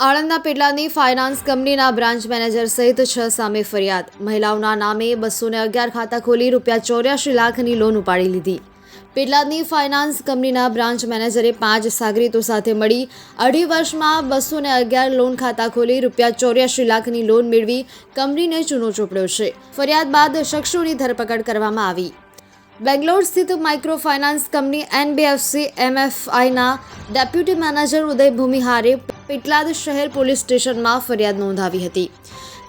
આણંદના પેટલાદની finance કંપનીના branch manager સહિત 6 સામે ફરિયાદ। મહિલાઓના નામે 211 ખાતા ખોલી ₹84 લાખની લોન ઉપાડી લીધી। પેટલાદની ફાઇનાન્સ કંપનીના બ્રાન્ચ મેનેજરે 5 સાગરીતો સાથે મળી 2.5 વર્ષમાં 211 લોન ખાતા ખોલી ₹84 લાખની લોન મેળવી કંપનીને ચૂનો ચોપડ્યો છે। ફરિયાદ બાદ શખ્સોની ધરપકડ કરવામાં આવી। બેંગ્લોર સ્થિત માઇક્રો ફાઇનાન્સ કંપની NBFC MFIના ડેપ્યુટી મેનેજર ઉદય ભૂમિહારે પેટલાદ શહેર પોલીસ સ્ટેશનમાં ફરિયાદ નોંધાવી હતી।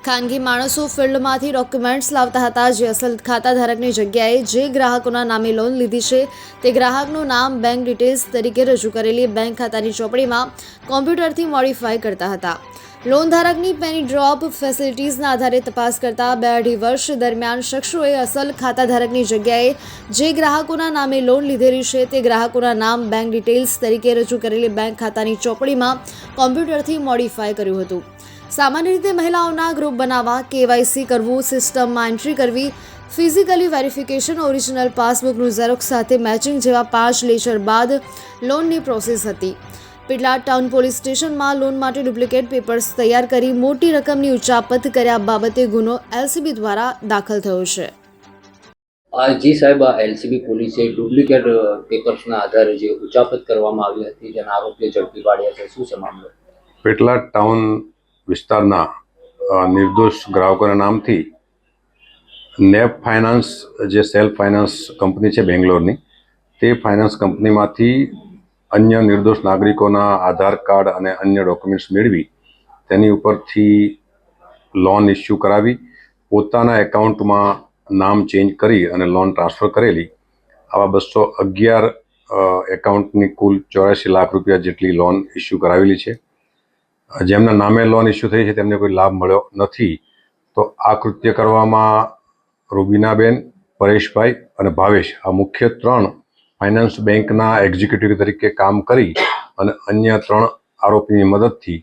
ખાનગી માણસો ફિલ્ડમાંથી ડોક્યુમેન્ટ્સ લાવતા હતા, જે અસલ ખાતાધારકની જગ્યાએ જે ગ્રાહકોના નામે લોન લીધી છે તે ગ્રાહકનું નામ બેંક ડિટેલ્સ તરીકે રજૂ કરેલી બેંક ખાતાની ચોપડીમાં કોમ્પ્યુટરથી મોડિફાય કરતા હતા। લોન ધારકની પેની ડ્રોપ ફેસિલિટીઝના આધારે તપાસ કરતા 2.5 વર્ષ દરમિયાન શખ્સોએ અસલ ખાતાધારકની જગ્યાએ જે ગ્રાહકોના નામે લોન લીધેલી છે તે ગ્રાહકોના નામ બેંક ડિટેલ્સ તરીકે રજૂ કરેલી બેંક ખાતાની ચોપડીમાં કોમ્પ્યુટરથી મોડિફાય કર્યું હતું। સામાન્ય રીતે મહિલાઓના ગ્રુપ બનાવવા, KYC કરવું, સિસ્ટમમાં એન્ટ્રી કરવી, ફિઝિકલી વેરિફિકેશન, ઓરિજિનલ પાસબુકનું ઝેરોક્સ સાથે મેચિંગ જેવા 5 લેચર બાદ લોનની પ્રોસેસ હતી। પેટલાદ ટાઉન પોલીસ સ્ટેશનમાં લોન માટે ડુપ્લિકેટ પેપર્સ તૈયાર કરી મોટી રકમની ઉચાપત કર્યા બાબતે ગુનો LCB દ્વારા દાખલ થયો છે। જી સાહેબ, LCB પોલીસે ડુપ્લિકેટ પેપર્સના આધારે જે ઉચાપત કરવામાં આવી હતી જેના આરોપીઓ ઝડપી પાડ્યા છે। શું છે મામલો? પેટલાદ ટાઉન વિસ્તારના નિર્દોષ ગ્રાહકોના નામથી નેપ ફાઇનાન્સ જે સેલ્ફ ફાઇનાન્સ કંપની છે બેંગ્લોરની, તે ફાઇનાન્સ કંપનીમાંથી અન્ય નિર્દોષ નાગરિકોના આધાર કાર્ડ અને અન્ય ડોક્યુમેન્ટ્સ મેળવી તેની ઉપરથી લોન ઇસ્યુ કરાવી પોતાના એકાઉન્ટમાં નામ ચેન્જ કરી અને લોન ટ્રાન્સફર કરેલી। આવા 211 એકાઉન્ટની કુલ ₹84 લાખ જેટલી લોન ઇસ્યુ કરાવેલી છે। જેમના નામે લોન ઇસ્યુ થઈ છે તેમને કોઈ લાભ મળ્યો નથી। તો આ કૃત્ય કરવામાં રૂબીનાબેન, પરેશભાઈ અને ભાવેશ આ મુખ્ય 3 ફાઇનાન્સ બેંકના એક્ઝિક્યુટિવ તરીકે કામ કરી અને અન્ય 3 આરોપીની મદદથી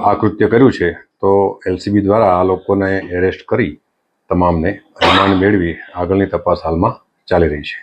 આ કૃત્ય કર્યું છે। તો LCB દ્વારા આ લોકોને એરેસ્ટ કરી તમામને રિમાન્ડ મેળવી આગળની તપાસ હાલમાં ચાલી રહી છે।